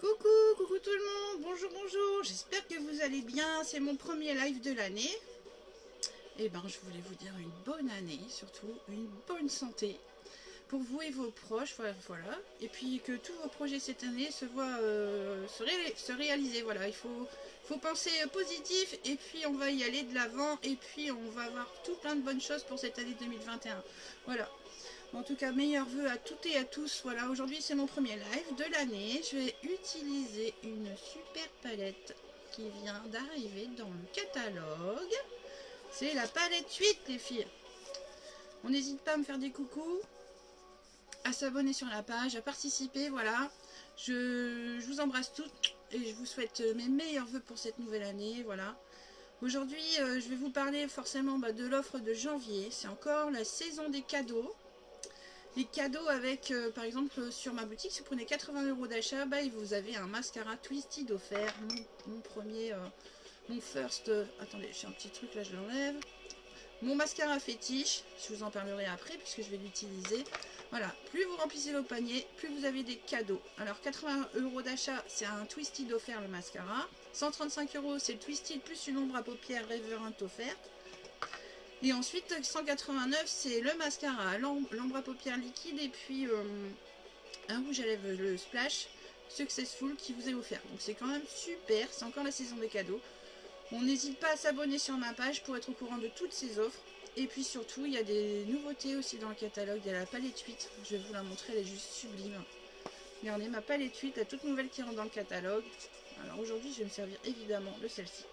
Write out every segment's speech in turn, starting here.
Coucou tout le monde, bonjour, j'espère que vous allez bien, c'est mon premier live de l'année. Et ben je voulais vous dire une bonne année, surtout une bonne santé pour vous et vos proches, voilà. Et puis que tous vos projets cette année se voient se réaliser, voilà. Il faut penser positif et puis on va y aller de l'avant et puis on va avoir tout plein de bonnes choses pour cette année 2021. Voilà. En tout cas, meilleurs vœux à toutes et à tous. Voilà, aujourd'hui c'est mon premier live de l'année. Je vais utiliser une super palette qui vient d'arriver dans le catalogue. C'est la palette 8, les filles. On n'hésite pas à me faire des coucous, à s'abonner sur la page, à participer. Voilà, je vous embrasse toutes et je vous souhaite mes meilleurs vœux pour cette nouvelle année. Voilà. Aujourd'hui, je vais vous parler forcément de l'offre de janvier. C'est encore la saison des cadeaux. Les cadeaux avec, par exemple, sur ma boutique, si vous prenez 80 € d'achat, vous avez un mascara Twisted offert. Mon premier, mon first... attendez, j'ai un petit truc là, je l'enlève. Mon mascara fétiche, je vous en parlerai après puisque je vais l'utiliser. Voilà, plus vous remplissez vos paniers, plus vous avez des cadeaux. Alors 80 € d'achat, c'est un Twisted offert le mascara. 135 €, c'est le Twisted plus une ombre à paupières Reverent offerte. Et ensuite 189, c'est le mascara, l'ombre à paupières liquide et puis un rouge à lèvres, le Splash Successful qui vous est offert. Donc c'est quand même super, c'est encore la saison des cadeaux. On n'hésite pas à s'abonner sur ma page pour être au courant de toutes ces offres. Et puis surtout, il y a des nouveautés aussi dans le catalogue. Il y a la palette 8, je vais vous la montrer, elle est juste sublime. Regardez, ma palette 8, la toute nouvelle qui rentre dans le catalogue. Alors aujourd'hui, je vais me servir évidemment de celle-ci.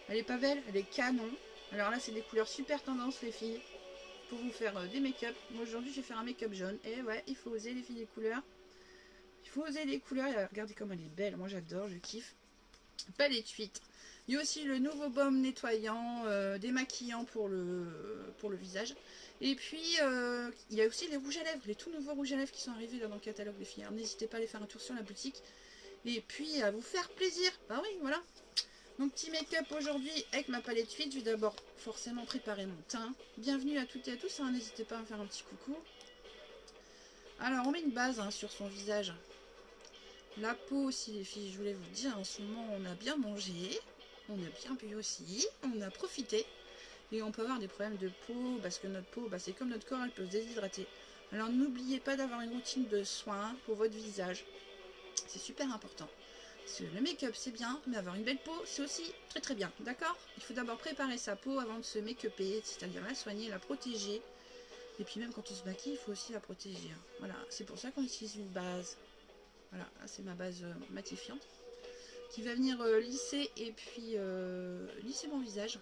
Elle est pas belle, elle est canon. Alors là, c'est des couleurs super tendance, les filles, pour vous faire des make-up. Moi, aujourd'hui, je vais faire un make-up jaune. Et ouais, il faut oser, les filles, les couleurs. Il faut oser les couleurs. Et regardez comme elle est belle. Moi, j'adore, je kiffe. Palette 8. Il y a aussi le nouveau baume nettoyant, démaquillant pour le visage. Et puis, il y a aussi les rouges à lèvres, les tout nouveaux rouges à lèvres qui sont arrivés là dans le catalogue, les filles. Alors, n'hésitez pas à aller faire un tour sur la boutique. Et puis, à vous faire plaisir. Bah oui, voilà. Donc petit make-up aujourd'hui avec ma palette 8. Je vais d'abord forcément préparer mon teint. Bienvenue à toutes et à tous, hein. N'hésitez pas à me faire un petit coucou. Alors on met une base sur son visage. La peau aussi, les filles, je voulais vous dire, en ce moment on a bien mangé, on a bien bu aussi, on a profité. Et on peut avoir des problèmes de peau parce que notre peau, c'est comme notre corps, elle peut se déshydrater. Alors n'oubliez pas d'avoir une routine de soins pour votre visage. C'est super important. Le make-up c'est bien, mais avoir une belle peau c'est aussi très très bien, d'accord? Il faut d'abord préparer sa peau avant de se make-upper, c'est-à-dire la soigner, la protéger. Et puis même quand on se maquille, il faut aussi la protéger. Voilà, c'est pour ça qu'on utilise une base. Voilà, c'est ma base matifiante qui va venir lisser et puis lisser mon visage.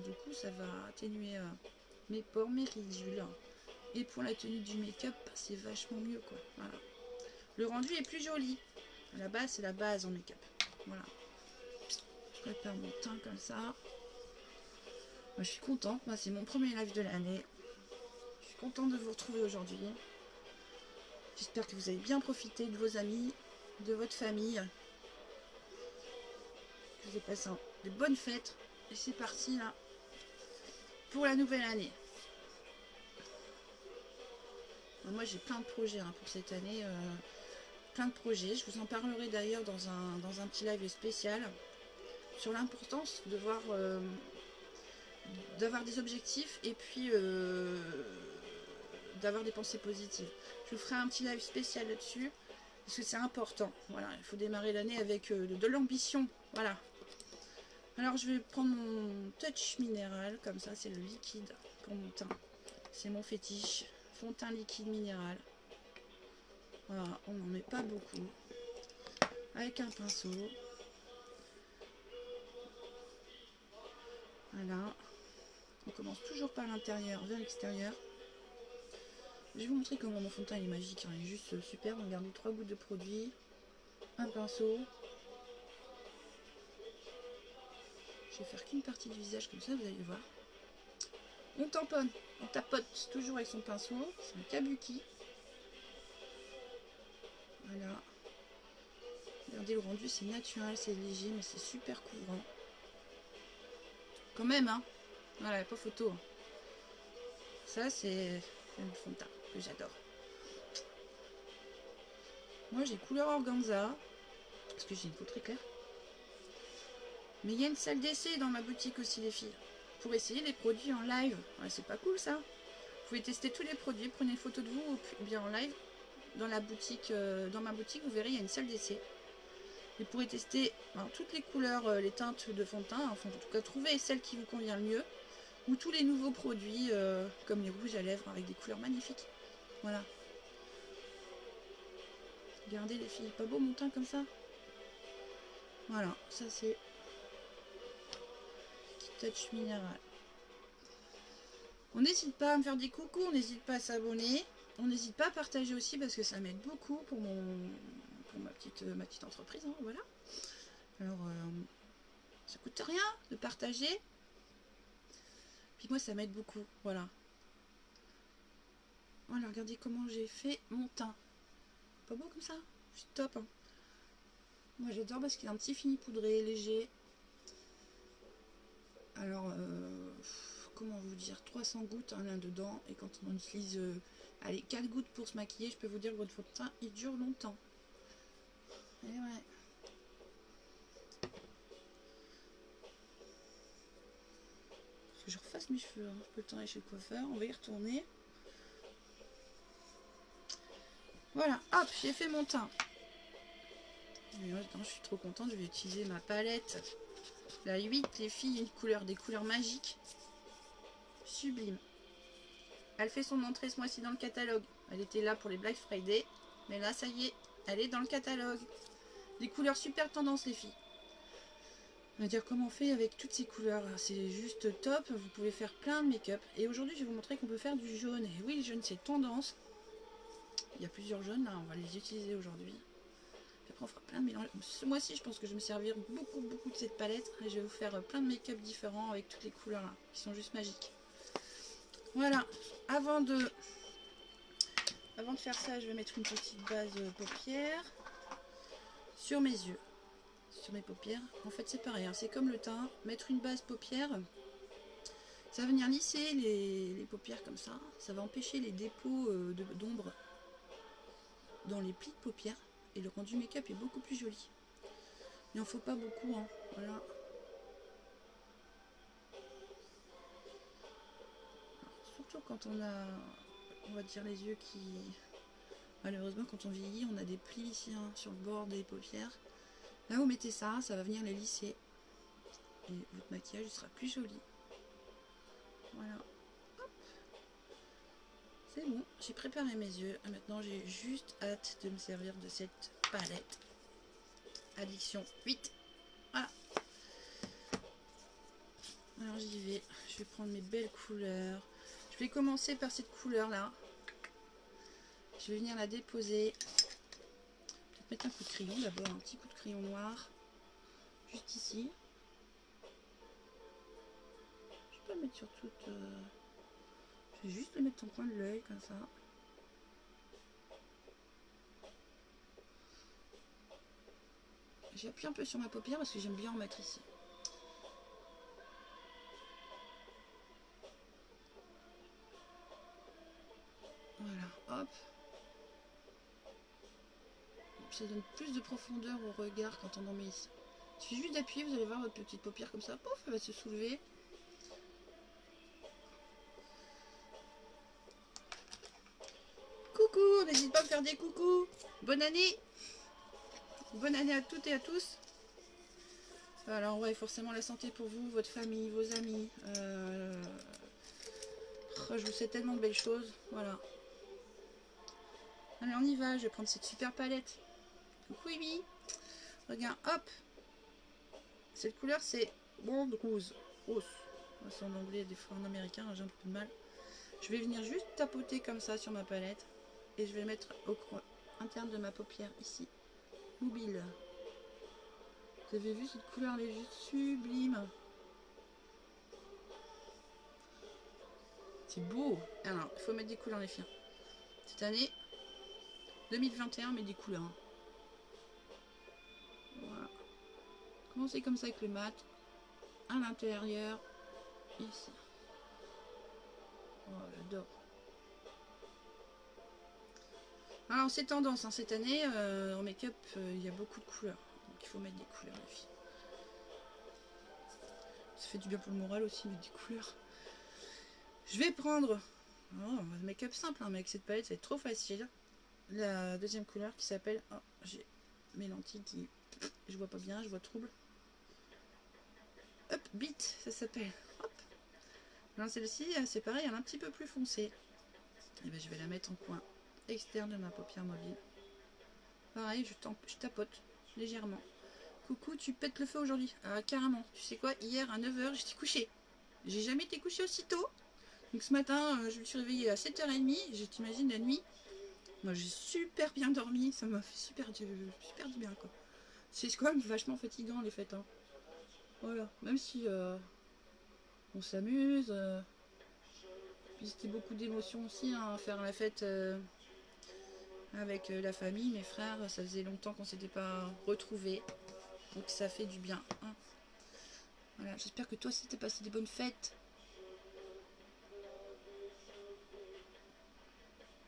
Du coup ça va atténuer mes pores, mes ridules. Et pour la tenue du make-up, c'est vachement mieux quoi. Voilà. Le rendu est plus joli. La base, c'est la base en make-up. Voilà. Je prépare mon teint comme ça. Moi, je suis contente. Moi, c'est mon premier live de l'année. Je suis contente de vous retrouver aujourd'hui. J'espère que vous avez bien profité de vos amis, de votre famille. Que vous avez passé de bonnes fêtes. Et c'est parti, là, pour la nouvelle année. Moi, j'ai plein de projets pour cette année. Plein de projets, je vous en parlerai d'ailleurs dans un petit live spécial sur l'importance de voir d'avoir des objectifs et puis d'avoir des pensées positives. Je vous ferai un petit live spécial là-dessus parce que c'est important. Voilà, il faut démarrer l'année avec de l'ambition. Voilà. Alors je vais prendre mon touch minéral comme ça, c'est le liquide pour mon teint. C'est mon fétiche, fond de teint liquide minéral. Voilà, on n'en met pas beaucoup. Avec un pinceau. Voilà. On commence toujours par l'intérieur vers l'extérieur. Je vais vous montrer comment mon fond de teint est magique. Il est juste super. Regardez, 3 gouttes de produit. Un pinceau. Je vais faire qu'une partie du visage comme ça, vous allez voir. On tamponne. On tapote toujours avec son pinceau. C'est un kabuki. Voilà. Regardez le rendu, c'est naturel, c'est léger, mais c'est super couvrant. Quand même, hein. Voilà, pas photo. Ça, c'est le fond de teint que j'adore. Moi, j'ai couleur organza. parce que j'ai une peau très claire. Mais il y a une salle d'essai dans ma boutique aussi, les filles, pour essayer les produits en live. Ouais, c'est pas cool ça. Vous pouvez tester tous les produits, prenez une photo de vous ou bien en live. Dans la boutique, dans ma boutique, vous verrez, il y a une salle d'essai. Vous pourrez tester toutes les couleurs, les teintes de fond de teint, enfin en tout cas trouver celle qui vous convient le mieux. Ou tous les nouveaux produits, comme les rouges à lèvres avec des couleurs magnifiques. Voilà. Regardez les filles, pas beau mon teint comme ça? Voilà, ça c'est touch minéral. On n'hésite pas à me faire des coucous, on n'hésite pas à s'abonner, on n'hésite pas à partager aussi parce que ça m'aide beaucoup pour ma petite entreprise, hein, voilà. Alors ça coûte rien de partager, puis moi ça m'aide beaucoup, voilà. Voilà, regardez comment j'ai fait mon teint, pas beau comme ça, c'est top, hein. Moi j'adore parce qu'il a un petit fini poudré léger. Alors comment vous dire, 300 gouttes là-dedans, et quand on utilise allez, 4 gouttes pour se maquiller, je peux vous dire que votre fond de teint il dure longtemps. Et ouais. Faut que je refasse mes cheveux, hein. Peu le temps d'aller chez le coiffeur, on va y retourner. Voilà, hop, j'ai fait mon teint. Et maintenant je suis trop contente, je vais utiliser ma palette. La 8, les filles, des couleurs magiques. Sublime. Elle fait son entrée ce mois-ci dans le catalogue. Elle était là pour les Black Friday. Mais là, ça y est, elle est dans le catalogue. Des couleurs super tendance, les filles. On va dire comment on fait avec toutes ces couleurs. C'est juste top. Vous pouvez faire plein de make-up. Et aujourd'hui, je vais vous montrer qu'on peut faire du jaune. Et oui, le jaune, c'est tendance. Il y a plusieurs jaunes, là. On va les utiliser aujourd'hui. Après, on fera plein de mélanges. Ce mois-ci, je pense que je vais me servir beaucoup de cette palette. Et je vais vous faire plein de make-up différents avec toutes les couleurs, là, qui sont juste magiques. Voilà, avant de faire ça, je vais mettre une petite base paupière sur mes yeux, sur mes paupières. En fait, c'est pareil, hein, c'est comme le teint. Mettre une base paupière, ça va venir lisser les paupières comme ça. Ça va empêcher les dépôts d'ombre dans les plis de paupières. Et le rendu make-up est beaucoup plus joli. Il n'en faut pas beaucoup, hein, voilà. Surtout quand on a, on va dire, les yeux qui... Malheureusement, quand on vieillit, on a des plis ici, hein, sur le bord des paupières. Là, vous mettez ça, ça va venir les lisser. Et votre maquillage sera plus joli. Voilà. Hop. C'est bon, j'ai préparé mes yeux. Maintenant, j'ai juste hâte de me servir de cette palette. Addiction 8. Voilà. Alors, j'y vais. Je vais prendre mes belles couleurs. Je vais commencer par cette couleur-là. Je vais venir la déposer. Peut-être mettre un coup de crayon d'abord, un petit coup de crayon noir. Juste ici. Je peux le mettre sur toute... Je vais juste le mettre en coin de l'œil, comme ça. J'appuie un peu sur ma paupière parce que j'aime bien en mettre ici. Voilà, hop. Ça donne plus de profondeur au regard quand on en met ici. Il suffit juste d'appuyer, vous allez voir votre petite paupière comme ça, pouf, elle va se soulever. Coucou, n'hésite pas à me faire des coucous. Bonne année. Bonne année à toutes et à tous. Alors ouais, forcément la santé pour vous, votre famille, vos amis. Je vous souhaite tellement de belles choses. Voilà. Allez, on y va. Je vais prendre cette super palette. Coucou Amy. Regarde, hop. Cette couleur, c'est World Rose. Rose. C'est en anglais, des fois en américain, j'ai un peu de mal. Je vais venir juste tapoter comme ça sur ma palette. Et je vais mettre au coin interne de ma paupière, ici. Mobile. Vous avez vu cette couleur, elle est juste sublime. C'est beau. Alors, il faut mettre des couleurs, les filles. Cette année, 2021, mais des couleurs. Voilà. Commencez comme ça avec le mat. À l'intérieur. Ici. Oh, j'adore. Alors, c'est tendance, hein, cette année, en make-up, il y a beaucoup de couleurs. qu'il faut mettre des couleurs, les filles. Ça fait du bien pour le moral aussi, mettre des couleurs. Je vais prendre, un make-up simple, hein, mais avec cette palette, ça va être trop facile. La deuxième couleur qui s'appelle, oh, j'ai mes lentilles qui, je vois pas bien, je vois trouble. Hop, Beat, ça s'appelle. Hop. Alors celle-ci, c'est pareil, elle est un petit peu plus foncée. Et ben, je vais la mettre en coin externe de ma paupière mobile. Pareil, je tapote légèrement. Coucou, tu pètes le feu aujourd'hui. Ah, carrément. Tu sais quoi, hier à 9 h, j'étais couchée. J'ai jamais été couchée aussitôt. Donc ce matin, je me suis réveillée à 7 h 30. Je t'imagine la nuit. Moi, j'ai super bien dormi. Ça m'a fait super du bien, quoi. C'est quand même vachement fatigant, les fêtes. Hein. Voilà. Même si on s'amuse. Puis c'était beaucoup d'émotions aussi, hein, faire la fête avec la famille, mes frères. Ça faisait longtemps qu'on s'était pas retrouvés. Donc ça fait du bien. Hein. Voilà, j'espère que toi aussi t'as passé des bonnes fêtes.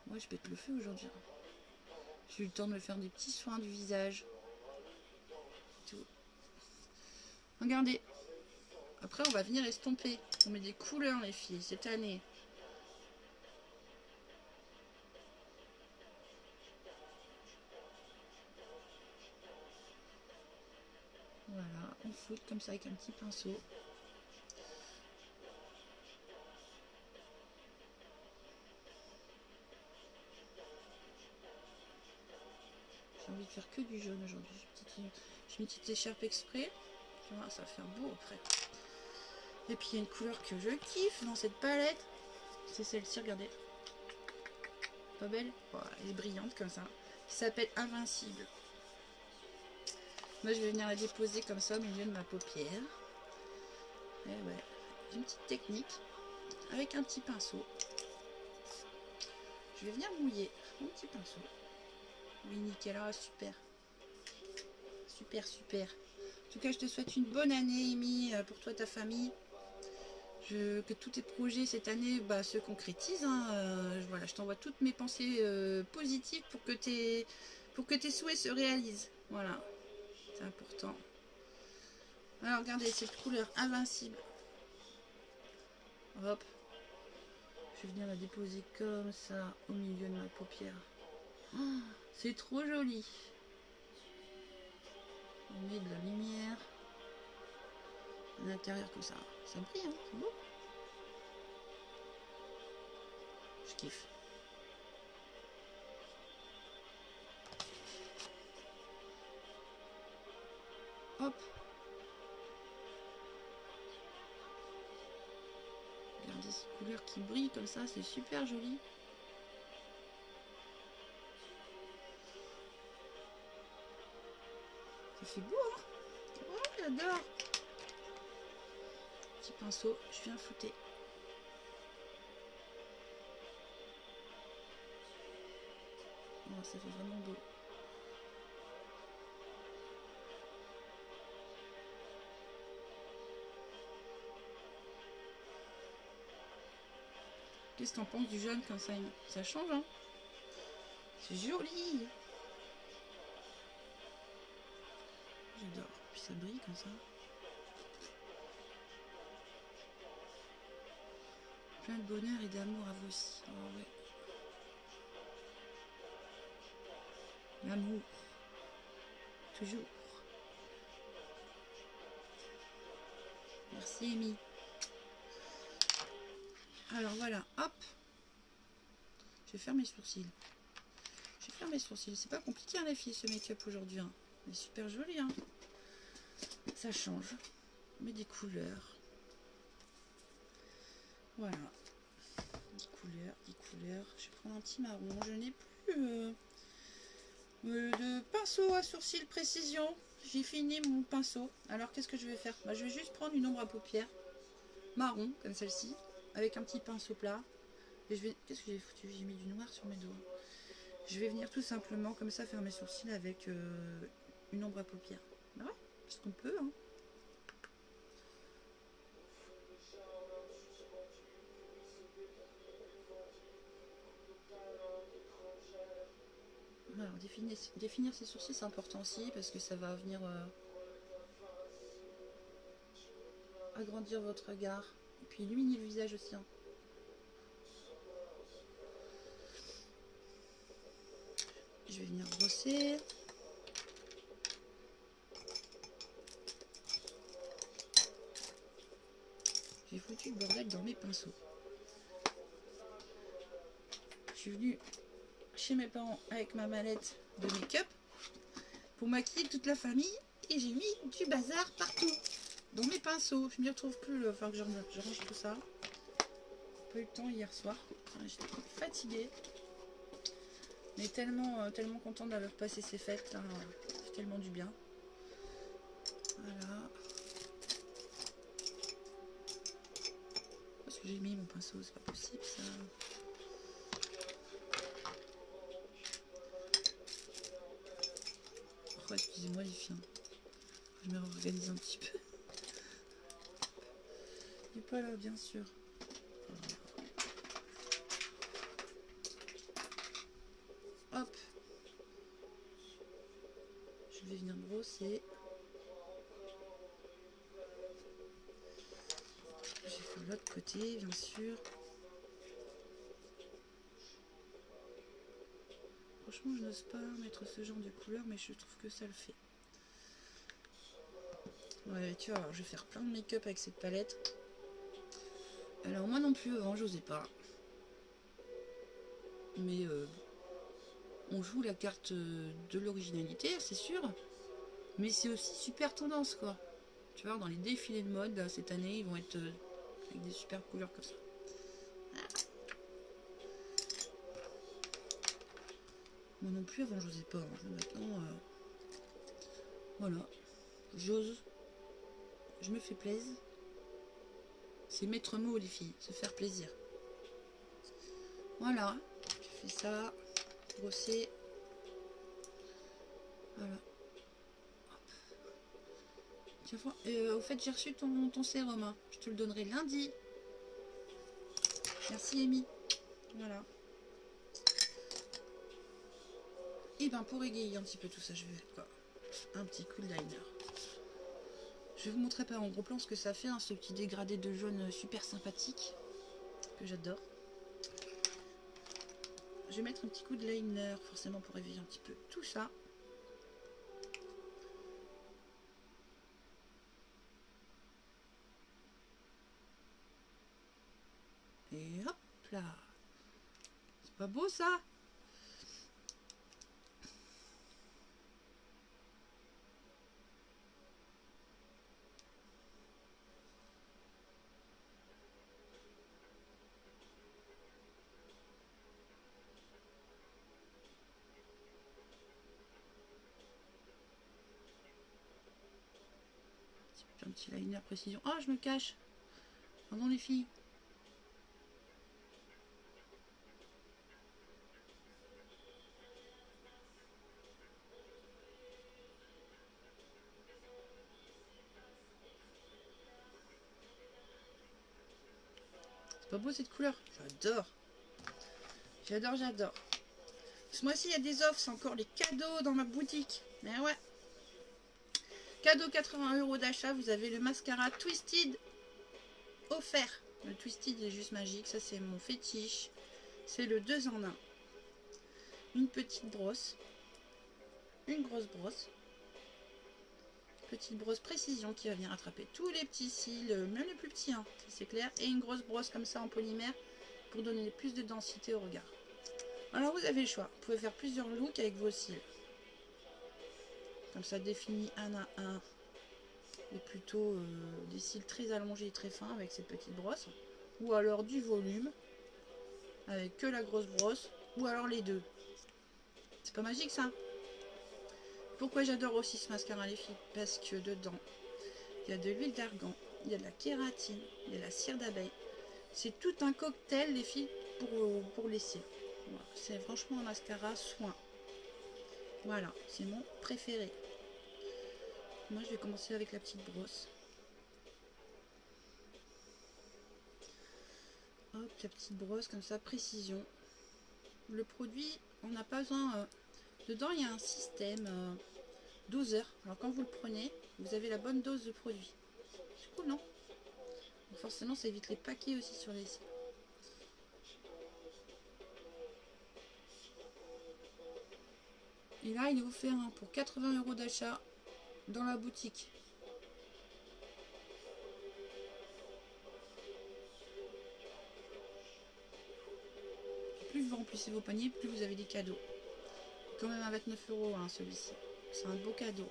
Moi, je pète le feu aujourd'hui. J'ai eu le temps de me faire des petits soins du visage. Tout. Regardez. Après, on va venir estomper. On met des couleurs, les filles, cette année. Voilà, on fout comme ça avec un petit pinceau. J'ai envie de faire que du jaune aujourd'hui. J'ai mis une petite écharpe exprès. Tu vois, ça va faire beau après. Et puis il y a une couleur que je kiffe dans cette palette. C'est celle-ci, regardez. Pas belle? Voilà, elle est brillante comme ça. Qui s'appelle Invincible. Moi je vais venir la déposer comme ça au milieu de ma paupière. Et ouais, une petite technique. Avec un petit pinceau. Je vais venir mouiller mon petit pinceau. Oui, nickel, ah, super. Super, super. En tout cas, je te souhaite une bonne année, Amy, pour toi, ta famille. Que tous tes projets cette année se concrétisent. Hein. Voilà, je t'envoie toutes mes pensées positives pour que tes souhaits se réalisent. Voilà, c'est important. Alors, regardez, cette couleur Invincible. Hop. Je vais venir la déposer comme ça au milieu de ma paupière. Oh, c'est trop joli. On met de la lumière à l'intérieur comme ça. Ça brille, hein, c'est beau. Je kiffe. Hop. Regardez ces couleurs qui brillent comme ça, c'est super joli. Ça fait beau, hein? Oh, j'adore. Petit pinceau, je viens flouter. Oh, ça fait vraiment beau. Qu'est-ce que t'en penses du jaune comme ça? Ça change, hein? C'est joli. J'adore. Puis ça brille comme ça. Plein de bonheur et d'amour à vous aussi. Oh ouais. L'amour. Toujours. Merci, Amy. Alors voilà, hop. Je vais faire mes sourcils. Je vais faire mes sourcils. C'est pas compliqué, hein, les filles, ce make-up aujourd'hui. Hein. Il est super joli. Hein. Ça change. Mais des couleurs. Voilà. Des couleurs, des couleurs. Je vais prendre un petit marron. Je n'ai plus de pinceau à sourcils précision. J'ai fini mon pinceau. Alors qu'est-ce que je vais faire? Je vais juste prendre une ombre à paupières marron, comme celle-ci, avec un petit pinceau plat. Et je vais... Qu'est-ce que j'ai foutu? J'ai mis du noir sur mes doigts. Je vais venir tout simplement comme ça faire mes sourcils avec une ombre à paupières. Bah ouais, parce qu'on peut, hein. Alors, définir ses sourcils, c'est important aussi parce que ça va venir agrandir votre regard. Et puis illuminer le visage aussi. Hein. Je vais venir brosser. J'ai foutu le bordel dans mes pinceaux. Je suis venue chez mes parents avec ma mallette de make-up pour maquiller toute la famille et j'ai mis du bazar partout dans mes pinceaux. Je m'y retrouve plus, enfin que je range tout ça. Pas eu le temps hier soir. J'étais fatiguée, mais tellement contente d'avoir passé ces fêtes là. Ça fait tellement du bien. Voilà. Parce que j'ai mis mon pinceau, c'est pas possible ça. Oh, excusez-moi les filles. Je me réorganise un petit peu. Il n'est pas là, bien sûr. Hop. Je vais venir brosser. J'ai fait de l'autre côté, bien sûr. Franchement, je n'ose pas mettre ce genre de couleur, mais je trouve que ça le fait. Ouais, tu vois, je vais faire plein de make-up avec cette palette. Alors, moi non plus, avant, j'osais pas. Mais on joue la carte de l'originalité, c'est sûr. Mais c'est aussi super tendance, quoi. Tu vois, dans les défilés de mode, là, cette année, ils vont être avec des super couleurs comme ça. Moi non plus, avant, j'osais pas. Hein. Maintenant, voilà. J'ose. Je me fais plaisir. C'est maître mot, les filles. Se faire plaisir. Voilà. J'ai fait ça. Brosser. Voilà. Tiens, au fait, j'ai reçu ton sérum. Hein. Je te le donnerai lundi. Merci, Amy. Voilà. Et ben pour égayer un petit peu tout ça, je vais quoi, un petit coup de liner. Je vais vous montrer pas en gros plan ce que ça fait, hein, ce petit dégradé de jaune super sympathique que j'adore. Je vais mettre un petit coup de liner forcément pour éveiller un petit peu tout ça. Et hop là. C'est pas beau ça? Un petit liner précision. Oh, je me cache. Pardon les filles. C'est pas beau cette couleur? J'adore. J'adore, j'adore. Ce mois-ci, il y a des offres. C'est encore les cadeaux dans ma boutique. Mais ouais. Cadeau 80 € d'achat. Vous avez le mascara Twisted offert. Le Twisted est juste magique. Ça, c'est mon fétiche. C'est le 2 en 1. Une petite brosse. Une grosse brosse. Petite brosse précision qui va venir attraper tous les petits cils, même les plus petits, hein, c'est clair. Et une grosse brosse comme ça en polymère pour donner plus de densité au regard. Alors vous avez le choix. Vous pouvez faire plusieurs looks avec vos cils. Comme ça définit un à un. Et plutôt des cils très allongés et très fins avec cette petite brosse. Ou alors du volume avec que la grosse brosse. Ou alors les deux. C'est pas magique ça? Pourquoi j'adore aussi ce mascara les filles? Parce que dedans, il y a de l'huile d'argan, il y a de la kératine, il y a de la cire d'abeille. C'est tout un cocktail les filles pour les cils. Voilà. C'est franchement un mascara soin. Voilà, c'est mon préféré. Moi je vais commencer avec la petite brosse. Hop, la petite brosse comme ça, précision. Le produit, on n'a pas besoin Dedans, il y a un système doseur. Alors quand vous le prenez, vous avez la bonne dose de produit. C'est cool, non? Donc forcément, ça évite les paquets aussi sur les sites. Et là, il est offert pour 80 € d'achat dans la boutique. Plus vous remplissez vos paniers, plus vous avez des cadeaux. Quand même à 29 € hein, celui-ci. C'est un beau cadeau.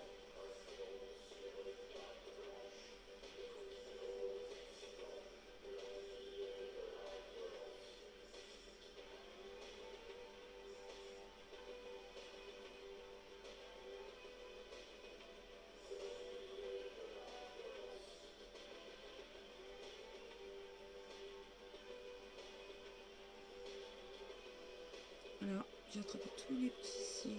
Voilà, j'ai attrapé tous les petits cils.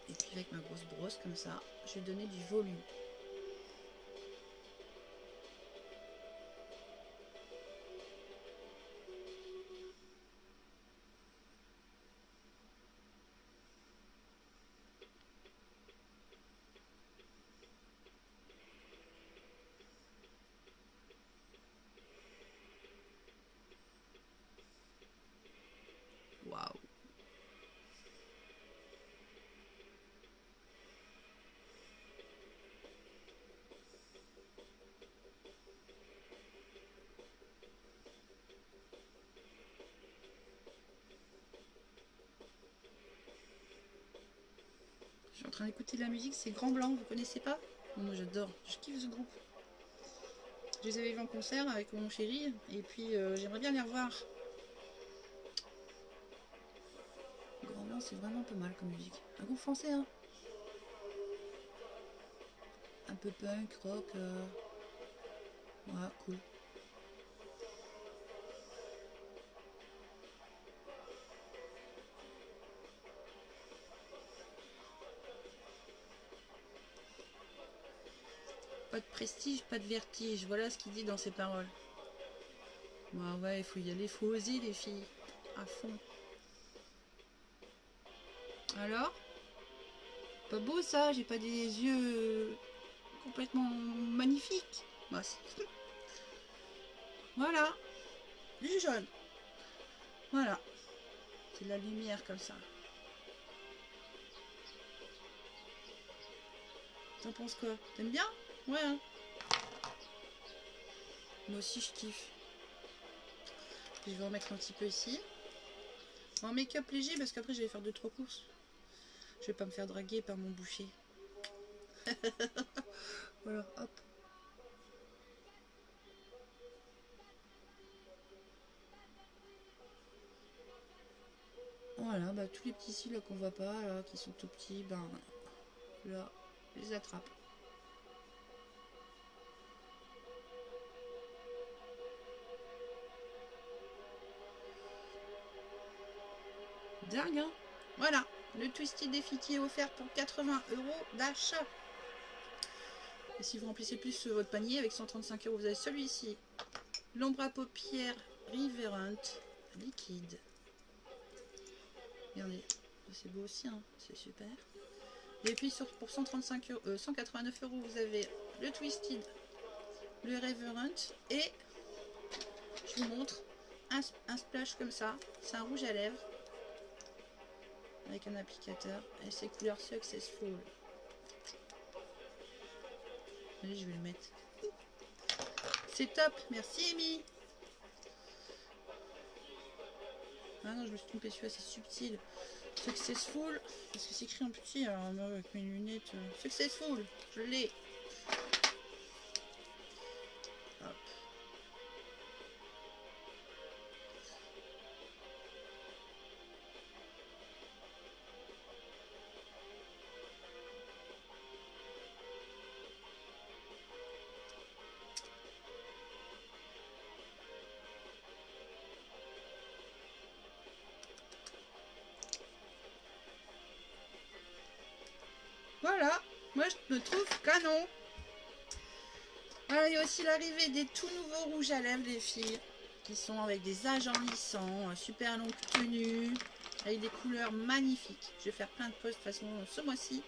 Et puis avec ma grosse brosse comme ça, je vais donner du volume. Waouh! Je suis en train d'écouter de la musique, c'est Grand Blanc, vous connaissez pas? Moi j'adore, je kiffe ce groupe. Je les avais vus en concert avec mon chéri et puis j'aimerais bien les revoir. Grand Blanc c'est vraiment pas mal comme musique. Un groupe français hein. Un peu punk, rock. Ouais, cool. Pas de prestige, pas de vertige. Voilà ce qu'il dit dans ses paroles. Bah ouais, il faut y aller, il faut oser les filles. À fond. Alors? Pas beau ça, j'ai pas des yeux complètement magnifiques. Bah, voilà. Du jaune. Voilà. C'est de la lumière comme ça. T'en penses quoi? T'aimes bien? Ouais. Hein. Moi aussi je kiffe. Puis je vais en mettre un petit peu ici. En make-up léger parce qu'après je vais faire 2-3 courses. Je vais pas me faire draguer par mon boucher. Voilà, hop. Voilà, bah tous les petits cils là qu'on voit pas, là, qui sont tout petits, ben là, je les attrape. Dingue, hein? Voilà, le Twisted Effie est offert pour 80 € d'achat. Et si vous remplissez plus votre panier avec 135 €, vous avez celui-ci. L'ombre à paupières Riverent liquide. Regardez, c'est beau aussi, hein, c'est super. Et puis pour 189 €, vous avez le Twisted, le Riverent et je vous montre un splash comme ça. C'est un rouge à lèvres avec un applicateur et c'est couleur Successful. Allez, je vais le mettre. C'est top, merci Amy. Ah non, je me suis trompée, celui-là c'est subtil. Successful, parce que c'est écrit en petit, alors moi avec mes lunettes. Successful, je l'ai. Hop. Voilà, moi je me trouve canon. Alors, il y a aussi l'arrivée des tout nouveaux rouges à lèvres, les filles, qui sont avec des agenlissants, super longue tenue, avec des couleurs magnifiques. Je vais faire plein de posts de toute façon ce mois-ci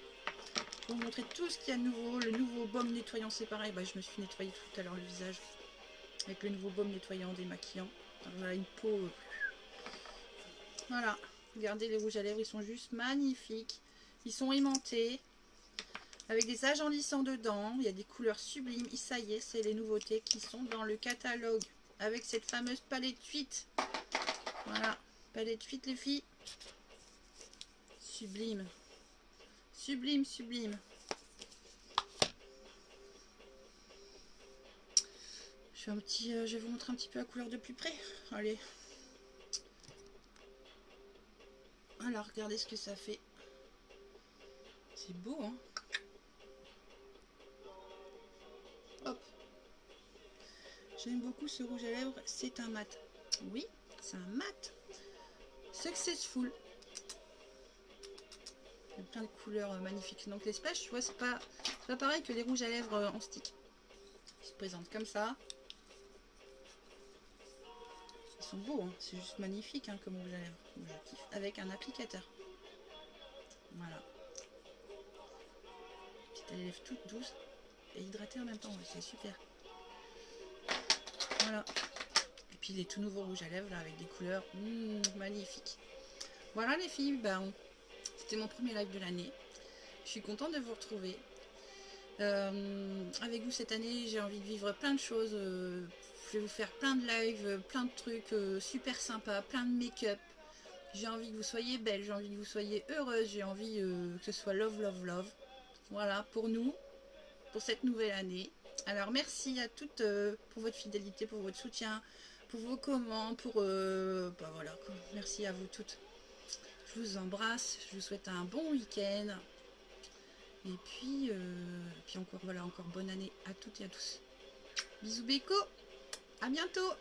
pour vous montrer tout ce qu'il y a de nouveau. Le nouveau baume nettoyant, c'est pareil. Bah, je me suis nettoyé tout à l'heure le visage avec le nouveau baume nettoyant démaquillant. Alors, voilà, une peau. Voilà, regardez les rouges à lèvres, ils sont juste magnifiques. Ils sont aimantés avec des agenlissants dedans. Il y a des couleurs sublimes. Et ça y est, c'est les nouveautés qui sont dans le catalogue avec cette fameuse palette 8. Voilà, palette 8 les filles. Sublime. Sublime, sublime. Je vais vous montrer un petit peu la couleur de plus près. Allez. Alors, regardez ce que ça fait. C'est beau, hein? Hop. J'aime beaucoup ce rouge à lèvres. C'est un mat. Oui, c'est un mat. Successful. Il y a plein de couleurs magnifiques. Donc les splashes, tu vois, c'est pas pareil que les rouges à lèvres en stick. Ils se présentent comme ça. Ils sont beaux, hein. C'est juste magnifique hein, comme rouge à lèvres. Je kiffe. Avec un applicateur. Voilà. Petite lèvres toute douce et hydratée en même temps. Ouais, c'est super. Voilà. Et puis les tout nouveaux rouges à lèvres là, avec des couleurs magnifiques. Voilà les filles, ben, c'était mon premier live de l'année. Je suis contente de vous retrouver. Avec vous cette année, j'ai envie de vivre plein de choses. Je vais vous faire plein de lives, plein de trucs super sympas, plein de make-up. J'ai envie que vous soyez belle, j'ai envie que vous soyez heureuse, j'ai envie que ce soit love, love, love. Voilà, pour nous, pour cette nouvelle année. Alors merci à toutes pour votre fidélité, pour votre soutien, pour vos commandes, pour... bah voilà, merci à vous toutes. Je vous embrasse, je vous souhaite un bon week-end. Et puis encore, voilà, encore bonne année à toutes et à tous. Bisous béco, à bientôt.